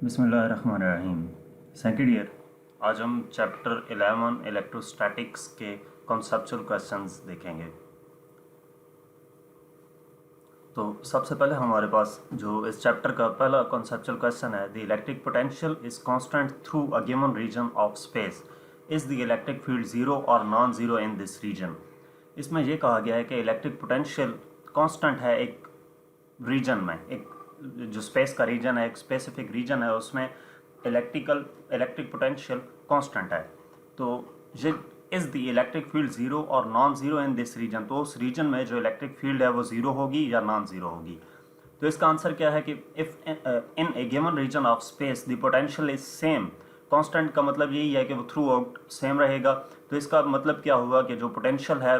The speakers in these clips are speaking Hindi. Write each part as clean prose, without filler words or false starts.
बिस्मिल्लाहिर्रहमानिर्रहीम। Second year. आज हम चैप्टर 11 इलेक्ट्रोस्टैटिक्स के कॉन्सेप्चुअल क्वेश्चंस देखेंगे। तो सबसे पहले हमारे पास जो इस चैप्टर का पहला कॉन्सेप्चुअल क्वेश्चन है, the electric potential is constant through a given region of space, is the electric field zero और non zero in this region. इसमें यह कहा गया है कि इलेक्ट्रिक पोटेंशियल कांस्टेंट है एक रीजन में, एक जो स्पेस का रीजन है, एक स्पेसिफिक रीजन है, उसमें इलेक्ट्रिक पोटेंशियल कांस्टेंट है। तो ये is the electric field zero और non zero in this region, तो उस रीजन में जो इलेक्ट्रिक फील्ड है वो जीरो होगी या नॉन जीरो होगी। तो इसका आंसर क्या है कि if in a given region of space the potential is same. Constant का मतलब यही है कि वो थ्रू आउट सेम रहेगा। तो इसका मतलब क्या हुआ कि जो पोटेंशियल है,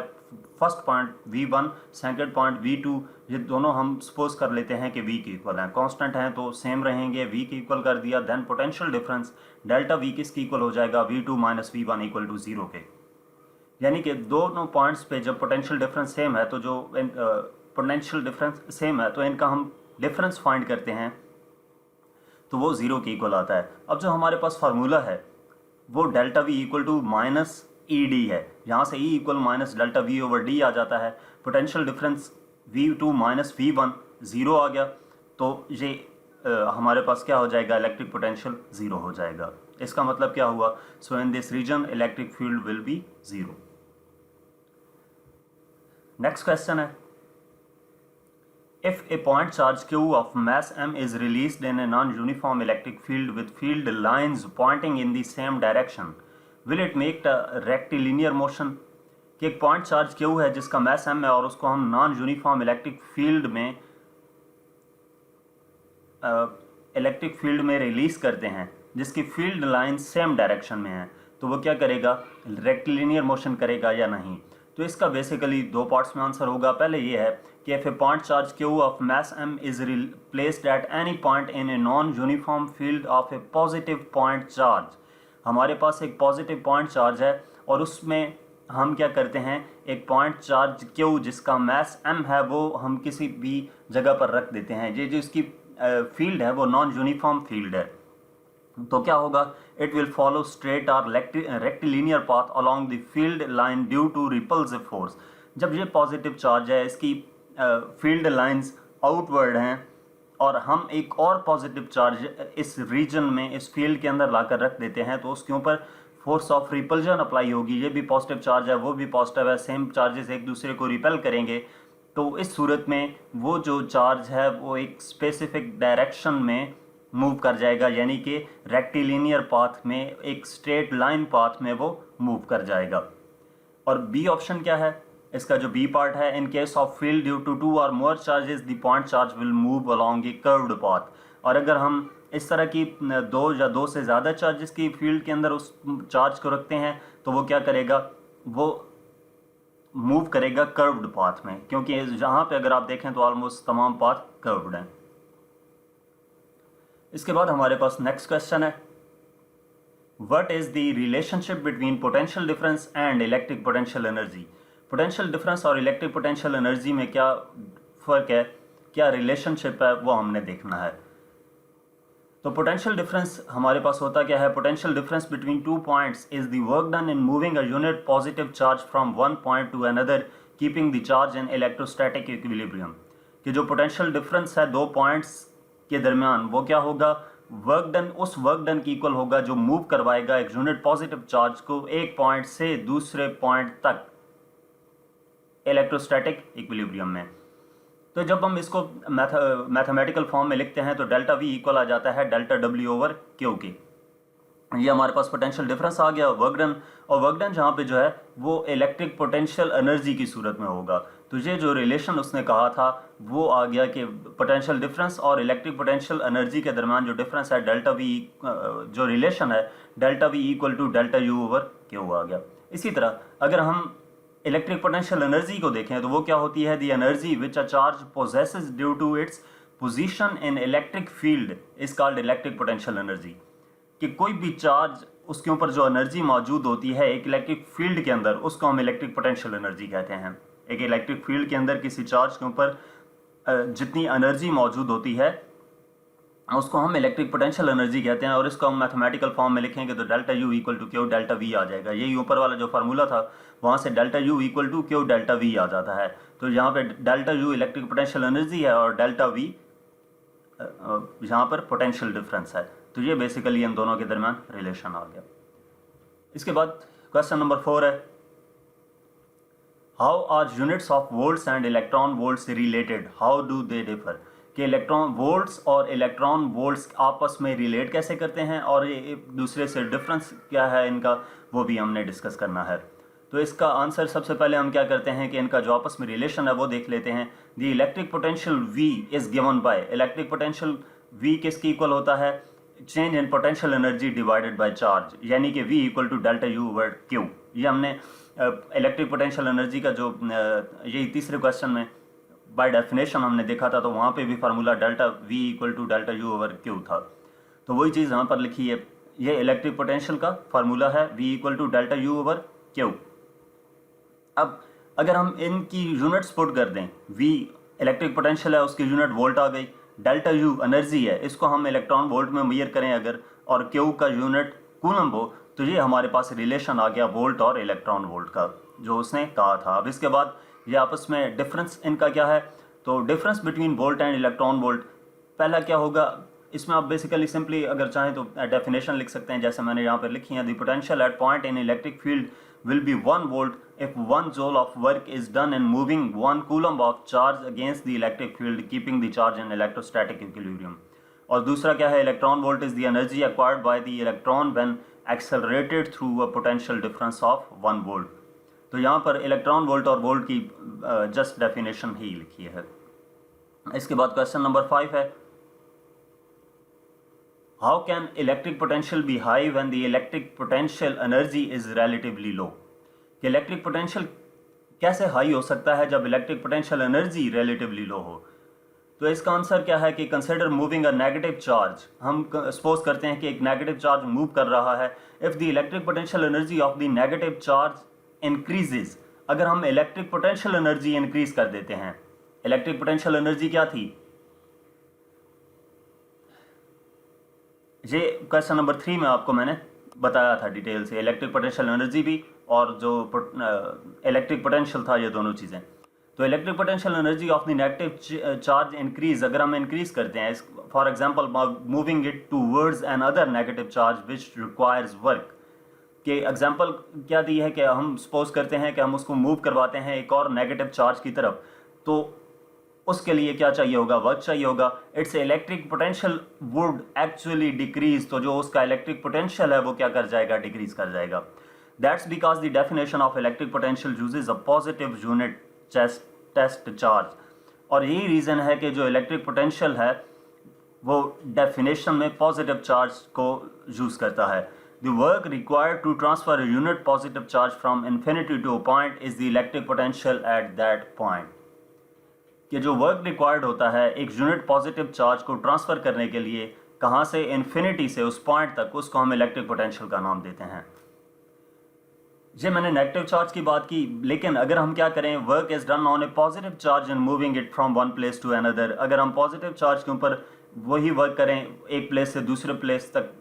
first point V1, second point V2, ये दोनों हम सपोज कर लेते हैं कि V के इक्वल हैं, कांस्टेंट हैं तो सेम रहेंगे, V के इक्वल कर दिया। Then potential difference delta V किसके इक्वल हो जाएगा, V2 minus V1 equal to zero के। यानी कि दोनों पॉइंट्स पे जब पोटेंशियल डिफरेंस सेम है, तो जो पोटेंशियल डिफरेंस सेम है तो इनका हम डिफरेंस फाइंड करते हैं तो वो जीरो के इक्वल आता है। अब जो हमारे पास फार्मूला है वो delta V equal to minus ED है, यहाँ से E equal minus delta V over D आ जाता है। Potential difference V2 minus V1 zero आ गया, तो ये हमारे पास क्या हो जाएगा, इलेक्ट्रिक पोटेंशियल जीरो हो जाएगा। इसका मतलब क्या हुआ, so in this region electric field will be zero. Next question है, if a point charge q of mass m is released in a non-uniform electric field with field lines pointing in the same direction, will it make a rectilinear motion? कि एक पॉइंट चार्ज q है जिसका मैस m है और उसको हम नॉन यूनिफॉर्म इलेक्ट्रिक फील्ड में रिलीज करते हैं, जिसकी फील्ड लाइन सेम डायरेक्शन में है, तो वो क्या करेगा, रेक्टिलिनियर मोशन करेगा या नहीं। तो इसका बेसिकली दो पार्ट्स में आंसर होगा। पहले ये है कि if a point charge q of mass m is placed at any point in a non-uniform field of a positive point charge, हमारे पास एक पॉजिटिव पॉइंट चार्ज है और उसमें हम क्या करते हैं, एक पॉइंट चार्ज q जिसका मैस m है वो हम किसी भी जगह पर रख देते हैं। ये जो इसकी फील्ड है वो नॉन यूनिफॉर्म फील्ड है, तो क्या होगा, इट विल फॉलो स्ट्रेट और rectilinear path along the field line due to repulsive force. जब ये पॉजिटिव चार्ज है, इसकी फील्ड लाइंस आउटवर्ड हैं और हम एक और पॉजिटिव चार्ज इस रीजन में, इस फील्ड के अंदर लाकर रख देते हैं, तो उसके ऊपर फोर्स ऑफ रिपल्जन अप्लाई होगी। ये भी पॉजिटिव चार्ज है, वो भी पॉजिटिव है, सेम चार्जेस एक दूसरे को रिपेल करेंगे। तो इस सूरत में वो जो चार्ज है वो एक स्पेसिफिक डायरेक्शन में मूव कर जाएगा, यानी कि रेक्टिलिनियर पाथ में, एक स्ट्रेट लाइन पाथ में वो मूव कर जाएगा। और बी ऑप्शन क्या है, इसका जो बी पार्ट है, in case of field due to two और more charges the point charge will move along a curved path. और अगर हम इस तरह की दो या दो से ज़्यादा चार्जेस की फील्ड के अंदर उस चार्ज को रखते हैं, तो वो क्या करेगा, वो मूव करेगा कर्व्ड पाथ में, क्योंकि जहाँ पे अगर आप देखें तो ऑलमोस्ट तमाम पाथ कर्व्ड हैं। इसके बाद हमारे पास नेक्स्ट क्वेश्चन है, what is the relationship between potential difference and electric potential energy. Potential difference और इलेक्ट्रिक पोटेंशियल एनर्जी में क्या फ़र्क है, क्या रिलेशनशिप है, वो हमने देखना है। तो पोटेंशियल डिफरेंस हमारे पास होता क्या है, potential difference between two points is the work done in moving a unit positive charge from one point two another keeping the charge in electrostatic equilibrium. कि जो पोटेंशियल डिफरेंस है दो पॉइंट्स के दरमियान, वो क्या होगा, वर्क डन उस वर्क डन की इक्वल होगा जो मूव करवाएगा एक यूनिट पॉजिटिव चार्ज को एक पॉइंट से दूसरे पॉइंट तक इलेक्ट्रोस्टैटिक इक्विलिब्रियम में। तो जब हम इसको मैथमेटिकल फॉर्म में लिखते हैं तो डेल्टा V इक्वल आ जाता है डेल्टा W ओवर Q के। ये हमारे पास पोटेंशियल डिफरेंस आ गया, वर्क डन, और वर्क डन जहाँ पे जो है वो इलेक्ट्रिक पोटेंशियल एनर्जी की सूरत में होगा। तो ये जो रिलेशन उसने कहा था वो आ गया कि पोटेंशियल डिफरेंस और इलेक्ट्रिक पोटेंशियल एनर्जी के दरमियान जो डिफरेंस है डेल्टा V, जो रिलेशन है delta V equal to delta U over Q आ गया। इसी तरह अगर हम इलेक्ट्रिक पोटेंशियल एनर्जी को देखें तो वो क्या होती है, the energy which a charge possesses due to its position in electric field is called electric potential energy. कि कोई भी चार्ज उसके ऊपर जो एनर्जी मौजूद होती है एक इलेक्ट्रिक फील्ड के अंदर, उसको हम इलेक्ट्रिक पोटेंशियल एनर्जी कहते हैं। एक इलेक्ट्रिक फील्ड के अंदर किसी चार्ज के ऊपर जितनी एनर्जी मौजूद होती है उसको हम इलेक्ट्रिक पोटेंशियल एनर्जी कहते हैं, और इसको हम मैथमेटिकल फॉर्म में लिखेंगे तो delta U equal to q delta V आ जाएगा। यही ऊपर वाला जो फार्मूला था वहाँ से delta U equal to q delta V आ जाता है। तो यहाँ पे delta U electric potential energy है और डेल्टा वी यहाँ पर पोटेंशियल डिफरेंस है। तो ये बेसिकली इन दोनों के दरमियान रिलेशन आ गया। इसके बाद क्वेश्चन नंबर 4 है, how are units of volts and electron volts related, how do they differ, कि इलेक्ट्रॉन वोल्ट्स और इलेक्ट्रॉन वोल्ट्स आपस में रिलेट कैसे करते हैं और ये एक दूसरे से डिफरेंस क्या है इनका, वो भी हमने डिस्कस करना है। तो इसका आंसर सबसे पहले हम क्या करते हैं कि इनका जो आपस में रिलेशन है वो देख लेते हैं। The electric potential V is given by, electric potential V किसकी इक्वल होता है, change in potential energy divided by charge, यानी कि V equal to delta U over Q. ये हमने इलेक्ट्रिक पोटेंशियल एनर्जी का जो यही तीसरे क्वेश्चन में बाय डेफिनेशन हमने देखा था, तो वहाँ पे भी formula delta V equal to delta U over Q था। तो वही चीज़ यहाँ पर लिखी है, ये इलेक्ट्रिक पोटेंशियल का फार्मूला है V equal to delta U over Q. अब अगर हम इनकी यूनिट्स पुट कर दें, V इलेक्ट्रिक पोटेंशियल है उसकी यूनिट वोल्ट आ गई, डेल्टा U एनर्जी है इसको हम इलेक्ट्रॉन वोल्ट में मेजर करें अगर, और Q का यूनिट कूलम हो, तो ये हमारे पास रिलेशन आ गया वोल्ट और इलेक्ट्रॉन वोल्ट का जो उसने कहा था। अब इसके बाद ये आपस में डिफरेंस इनका क्या है, तो difference between volt and electron volt पहला क्या होगा, इसमें आप बेसिकली सिंपली अगर चाहें तो डेफिनेशन लिख सकते हैं जैसे मैंने यहाँ पर लिखी है। The potential at point in electric field will be 1 volt if 1 joule of work is done in moving 1 coulomb of charge against the electric field, keeping the charge in electrostatic equilibrium. और दूसरा क्या है, electron volt is the energy acquired by the electron when accelerated through a potential difference of 1 volt. तो यहाँ पर इलेक्ट्रॉन वोल्ट और वोल्ट की जस्ट डेफिनेशन ही लिखी है। इसके बाद क्वेश्चन नंबर 5 है, How can electric potential be high when the electric potential energy is relatively low? कि इलेक्ट्रिक पोटेंशियल कैसे हाई हो सकता है जब electric potential energy relatively low हो। तो इसका आंसर क्या है कि consider moving a negative charge, हम सपोज करते हैं कि एक नेगेटिव चार्ज मूव कर रहा है। If the electric potential energy of the negative charge increases, अगर हम इलेक्ट्रिक पोटेंशियल एनर्जी इंक्रीज कर देते हैं, इलेक्ट्रिक पोटेंशियल एनर्जी क्या थी, ये क्वेश्चन नंबर 3 में आपको मैंने बताया था डिटेल से, इलेक्ट्रिक पोटेंशियल एनर्जी भी और जो इलेक्ट्रिक पोटेंशियल था, ये दोनों चीज़ें। तो electric potential energy of the negative charge increase, अगर हम इंक्रीज करते हैं for example moving it towards an other negative charge which requires work, के एग्जांपल क्या दी है कि हम सपोज करते हैं कि हम उसको मूव करवाते हैं एक और नेगेटिव चार्ज की तरफ, तो उसके लिए क्या चाहिए होगा, वर्क चाहिए होगा। It's electric potential would actually decrease, तो जो उसका इलेक्ट्रिक पोटेंशियल है वो क्या कर जाएगा, डिक्रीज कर जाएगा। That's because the definition of electric potential uses a positive unit test charge, और यही रीज़न है कि जो इलेक्ट्रिक पोटेंशियल है वो डेफिनेशन में पॉजिटिव चार्ज को यूज़ करता है। The work required to transfer a unit positive charge from infinity to a point is the electric potential at that point, कि जो वर्क रिक्वायर्ड होता है एक यूनिट पॉजिटिव चार्ज को ट्रांसफ़र करने के लिए कहाँ से, इन्फिनिटी से उस पॉइंट तक, उसको हम इलेक्ट्रिक पोटेंशियल का नाम देते हैं। ये मैंने नेगेटिव चार्ज की बात की, लेकिन अगर हम क्या करें, work is done on a positive charge and moving it from one place to another, अगर हम पॉजिटिव चार्ज के ऊपर वही वर्क करें एक प्लेस से दूसरे प्लेस तक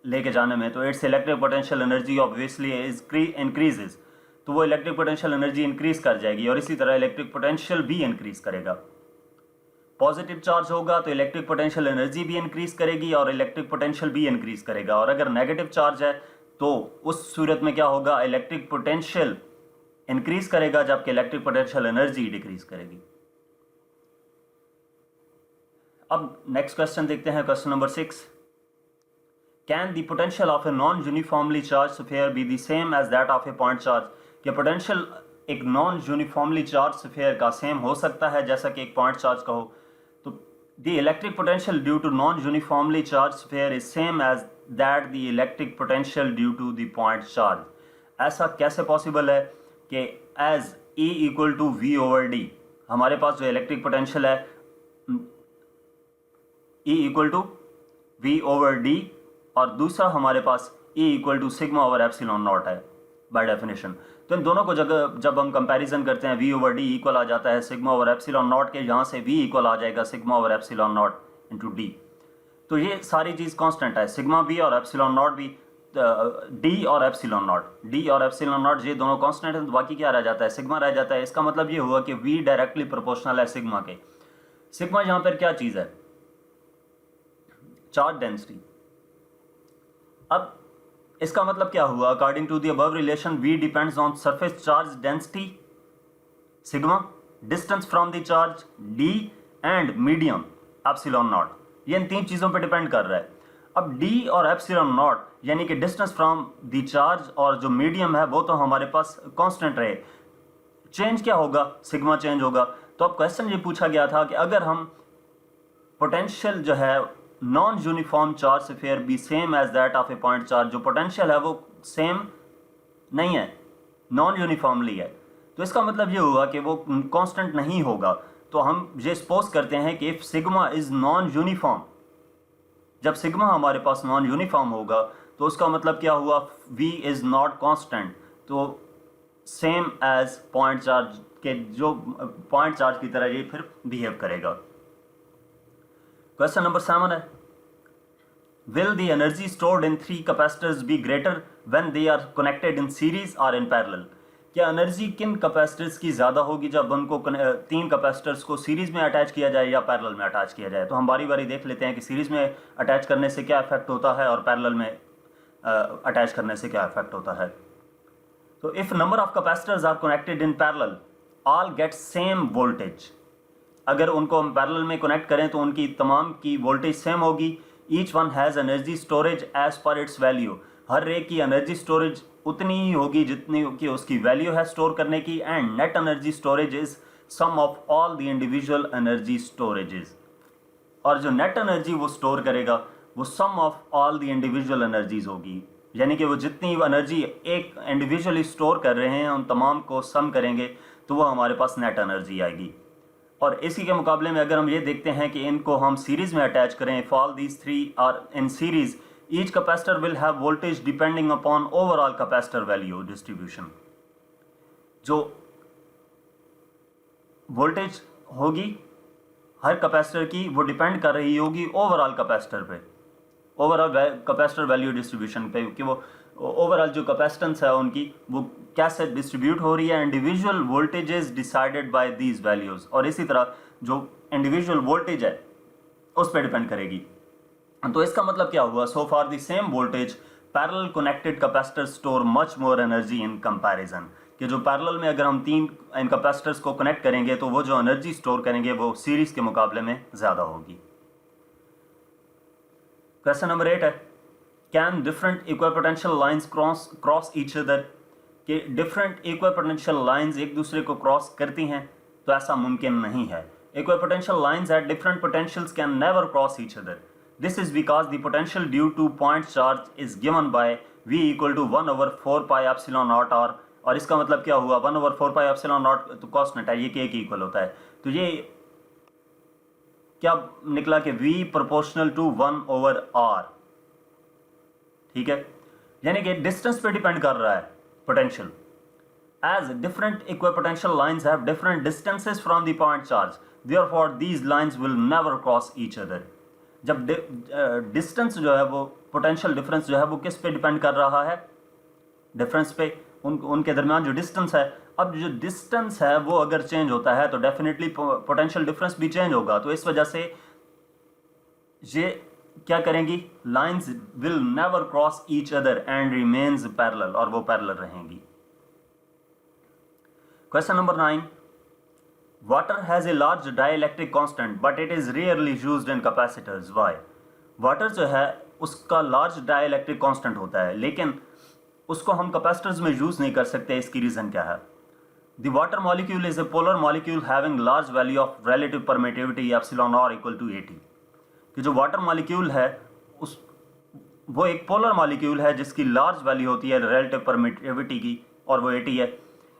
लेके जाने में, तो it's electric potential energy obviously increases, तो वो इलेक्ट्रिक पोटेंशियल एनर्जी इंक्रीज कर जाएगी, और इसी तरह इलेक्ट्रिक पोटेंशियल भी इंक्रीज करेगा। पॉजिटिव चार्ज होगा तो इलेक्ट्रिक पोटेंशियल एनर्जी भी इंक्रीज करेगी और इलेक्ट्रिक पोटेंशियल भी इंक्रीज करेगा, और अगर नेगेटिव चार्ज है तो उस सूरत में क्या होगा, इलेक्ट्रिक पोटेंशियल इंक्रीज करेगा जबकि इलेक्ट्रिक पोटेंशियल एनर्जी डिक्रीज करेगी। अब नेक्स्ट क्वेश्चन देखते हैं, question number 6, can the potential of a non uniformly charged sphere be the same as that of a point charge, कि पोटेंशियल एक नॉन यूनिफॉर्मली चार्ज स्फीयर का सेम हो सकता है जैसा कि एक पॉइंट चार्ज का हो। तो the electric potential due to non uniformly charged sphere is same as that the electric potential due to the point charge. ऐसा कैसे पॉसिबल है कि as E equal to V over D, हमारे पास जो इलेक्ट्रिक पोटेंशियल है E equal to V over D, और दूसरा हमारे पास E equal to sigma over epsilon not है बाय डेफिनेशन। तो इन दोनों को जब हम कंपैरिजन करते हैं V ओवर D इक्वल आ जाता है सिग्मा ओवर एप्सिलॉन नॉट के, यहाँ से V इक्वल आ जाएगा sigma over epsilon not into D। तो ये सारी चीज़ कांस्टेंट है, सिग्मा बी और एप्सिलॉन नॉट भी, डी और एप्सिलॉन नॉट ये दोनों कांस्टेंट हैं, तो बाकी क्या रह जाता है, सिग्मा रह जाता है। इसका मतलब ये हुआ कि वी डायरेक्टली प्रोपोर्शनल है सिग्मा के। सिग्मा यहाँ पर क्या चीज़ है, चार्ज डेंसिटी। अब इसका मतलब क्या हुआ, according to the above relation V depends on surface charge density sigma, distance from the charge D and medium epsilon not. ये इन तीन चीज़ों पे डिपेंड कर रहा है। अब डी और एप्सिलॉन नॉट यानी कि डिस्टेंस फ्रॉम द चार्ज और जो मीडियम है वो तो हमारे पास कांस्टेंट रहे, चेंज क्या होगा, सिग्मा चेंज होगा। तो अब क्वेश्चन ये पूछा गया था कि अगर हम पोटेंशियल जो है non uniform charge sphere be same as that of a point charge, जो पोटेंशियल है वो सेम नहीं है, नॉन यूनिफॉर्मली है, तो इसका मतलब ये हुआ कि वो कांस्टेंट नहीं होगा। तो हम ये सपोज करते हैं कि if sigma is non uniform, जब सिग्मा हमारे पास नॉन यूनिफॉर्म होगा तो उसका मतलब क्या हुआ, v इज नॉट कांस्टेंट, तो सेम एज पॉइंट चार्ज के, जो पॉइंट चार्ज की तरह ये फिर बिहेव करेगा। क्वेश्चन नंबर 7 है, will the energy stored in 3 capacitors be greater when they are connected in series or in parallel? क्या एनर्जी किन कैपेसिटर्स की ज़्यादा होगी जब उनको 3 कैपेसिटर्स को सीरीज़ में अटैच किया जाए या पैरेलल में अटैच किया जाए। तो हम बारी बारी देख लेते हैं कि सीरीज़ में अटैच करने से क्या इफेक्ट होता है और पैरेलल में अटैच करने से क्या इफेक्ट होता है। तो if number of capacitors are connected in parallel all get same voltage, अगर उनको हम पैरेलल में कनेक्ट करें तो उनकी तमाम की वोल्टेज सेम होगी। Each one has energy storage as per its value, हर एक की एनर्जी स्टोरेज उतनी ही होगी जितनी कि उसकी वैल्यू है स्टोर करने की। And net energy storage is sum of all the individual energy storages, और जो नेट एनर्जी वो स्टोर करेगा वो sum of all the individual energies होगी, यानी कि वो जितनी एनर्जी एक इंडिविजुअली स्टोर कर रहे हैं उन तमाम को सम करेंगे तो वो हमारे पास नेट एनर्जी आएगी। और इसी के मुकाबले में अगर हम ये देखते हैं कि इनको हम सीरीज़ में अटैच करें, if all these 3 are in series each capacitor will have voltage depending upon overall capacitor value distribution. जो वोल्टेज होगी हर कैपेसिटर की वो डिपेंड कर रही होगी ओवरऑल कैपेसिटर पे, ओवरऑल कैपेसिटर वैल्यू डिस्ट्रीब्यूशन पे, कि वो ओवरऑल जो कैपेसिटेंस है उनकी वो कैसे डिस्ट्रीब्यूट हो रही है। Individual voltages decided by these values, और इसी तरह जो इंडिविजुअल वोल्टेज है उस पर डिपेंड करेगी। तो इसका मतलब क्या हुआ, so for the same voltage parallel connected capacitor store much more energy in comparison, कि जो पैरेलल में अगर हम 3 इन कैपेसिटर्स को कनेक्ट करेंगे तो वो जो एनर्जी स्टोर करेंगे वो सीरीज के मुकाबले में ज़्यादा होगी। क्वेश्चन नंबर 8 है, can different equipotential lines cross each other, कि डिफरेंट इक्विपोटेंशियल लाइंस एक दूसरे को क्रॉस करती हैं, तो ऐसा मुमकिन नहीं है। Equipotential lines at different potentials can never cross each other, this is because the potential due to point charge is given by v equal to 1/4 pi epsilon not R, और इसका मतलब क्या हुआ, 1/4 पाई एप्सिलॉन नॉट तो कांस्टेंट है, ये k के इक्वल होता है, तो ये क्या निकला कि v प्रोपोर्शनल टू 1/r, ठीक है, यानी कि डिस्टेंस पे डिपेंड कर रहा है potential. As different equipotential lines have different distances from the point charge, therefore these lines will never cross each other. जब डिस्टेंस जो है वो पोटेंशियल डिफरेंस जो है वो किस पे डिपेंड कर रहा है, डिफरेंस पे, उनके दरमियान जो डिस्टेंस है। अब जो डिस्टेंस है वो अगर चेंज होता है तो डेफिनेटली पोटेंशियल डिफरेंस भी चेंज होगा, तो इस वजह से ये क्या करेंगी, lines will never cross each other and remains parallel, और वो पैरेलल रहेंगी। Question number 9, water has a large dielectric constant but it is rarely used in capacitors, why? Water जो है उसका लार्ज डाइलेक्ट्रिक कांस्टेंट होता है लेकिन उसको हम कैपेसिटर्स में यूज नहीं कर सकते, इसकी रीजन क्या है? The water molecule is a polar molecule having large value of relative permittivity epsilon r equal to 80, कि जो वाटर मॉलिक्यूल है वो एक पोलर मॉलिक्यूल है जिसकी लार्ज वैल्यू होती है रिलेटिव परमिटिविटी की, और वो 80 है।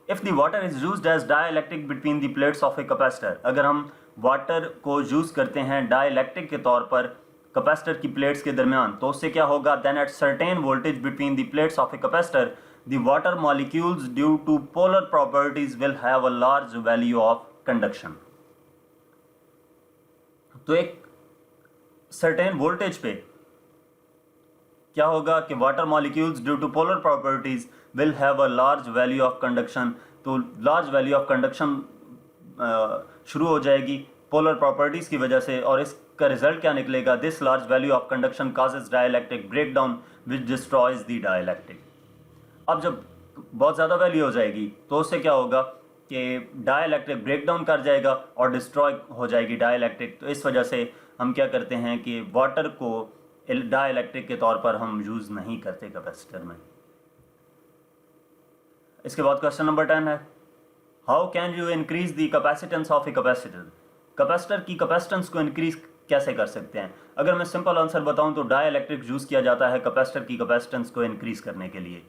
If the water is used as dielectric between the plates of a capacitor, अगर हम वाटर को यूज करते हैं डाइलेक्ट्रिक के तौर पर कैपेसिटर की प्लेट्स के दरमियान, तो उससे क्या होगा, then at certain voltage between the plates of a capacitor the water molecules due to polar properties will have a large value of conduction. तो एक सर्टेन वोल्टेज पे क्या होगा कि water molecules due to polar properties will have a large value of conduction. तो लार्ज वैल्यू ऑफ कंडक्शन शुरू हो जाएगी पोलर प्रॉपर्टीज की वजह से, और इसका रिजल्ट क्या निकलेगा? This large value of conduction causes dielectric break down which destroys the dielectric. अब जब बहुत ज़्यादा वैल्यू हो जाएगी तो उससे क्या होगा कि डाइलेक्ट्रिक ब्रेक डाउन कर जाएगा और डिस्ट्रॉय हो जाएगी डाइलेक्ट्रिक। तो इस वजह से हम क्या करते हैं कि वाटर को डाइलेक्ट्रिक के तौर पर हम यूज़ नहीं करते कैपेसिटर में। इसके बाद क्वेश्चन नंबर 10 है, how can you increase the capacitance of a capacitor? Capacitor की कैपेसिटेंस को इंक्रीज कैसे कर सकते हैं? अगर मैं सिंपल आंसर बताऊं तो डाइलेक्ट्रिक यूज़ किया जाता है कैपेसिटर की कैपेसिटेंस को इंक्रीज करने के लिए।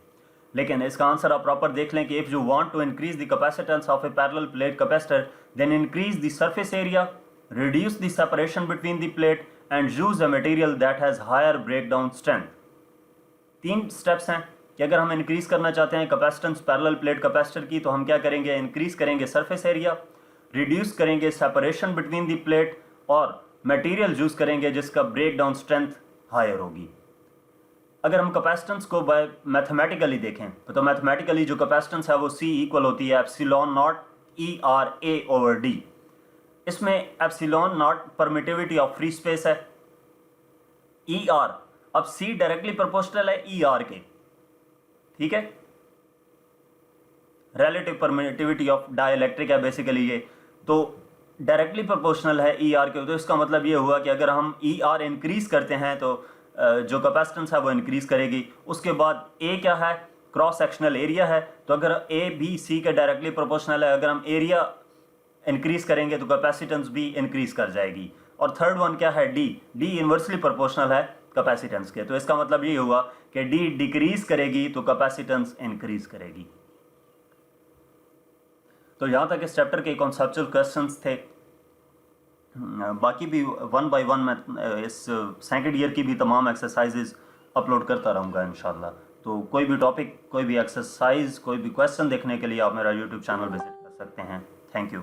लेकिन इसका आंसर आप प्रॉपर देख लें कि if you want to increase the capacitance of a parallel plate capacitor then increase the surface area, reduce the separation between the plate and use a material that has higher breakdown strength। 3 steps हैं कि अगर हम इंक्रीज करना चाहते हैं कैपेसिटेंस पैरेलल प्लेट कैपेसिटर की तो हम क्या करेंगे? इंक्रीज करेंगे सरफेस एरिया, रिड्यूस करेंगे सेपरेशन बिटवीन द प्लेट और मटेरियल यूज करेंगे जिसका ब्रेकडाउन स्ट्रेंथ हायर होगी। अगर हम कैपेसिटेंस को बाय मैथमेटिकली देखें तो मैथमेटिकली जो कैपेसिटेंस है वो C इक्वल होती है epsilon not ERA over D। इसमें epsilon not permittivity of free space है, ER अब C डायरेक्टली प्रोपोर्शनल है ER के, ठीक है, रिलेटिव परमिटिविटी ऑफ डाइलेक्ट्रिक है बेसिकली ये, तो डायरेक्टली प्रोपोर्शनल है ER के। तो इसका मतलब ये हुआ कि अगर हम ER इंक्रीज करते हैं तो जो कैपेसिटेंस है वो इंक्रीज करेगी। उसके बाद A क्या है? क्रॉस सेक्शनल एरिया है, तो अगर A B C के डायरेक्टली प्रोपोर्शनल है, अगर हम एरिया इंक्रीज करेंगे तो कैपेसिटेंस भी इंक्रीज कर जाएगी। और थर्ड वन क्या है? D इन्वर्सली प्रोपोर्शनल है कैपेसिटेंस के। तो इसका मतलब ये हुआ कि D डिक्रीज करेगी तो कैपेसिटेंस इंक्रीज करेगी। तो यहाँ तक इस चैप्टर के कॉन्सेप्चुअल क्वेश्चंस थे। बाकी भी 1 बाय 1 मैं इस सेकंड ईयर की भी तमाम एक्सरसाइजेज अपलोड करता रहूँगा इंशाल्लाह। तो कोई भी टॉपिक, कोई भी एक्सरसाइज, कोई भी क्वेश्चन देखने के लिए आप मेरा यूट्यूब चैनल विजिट कर सकते हैं। Thank you.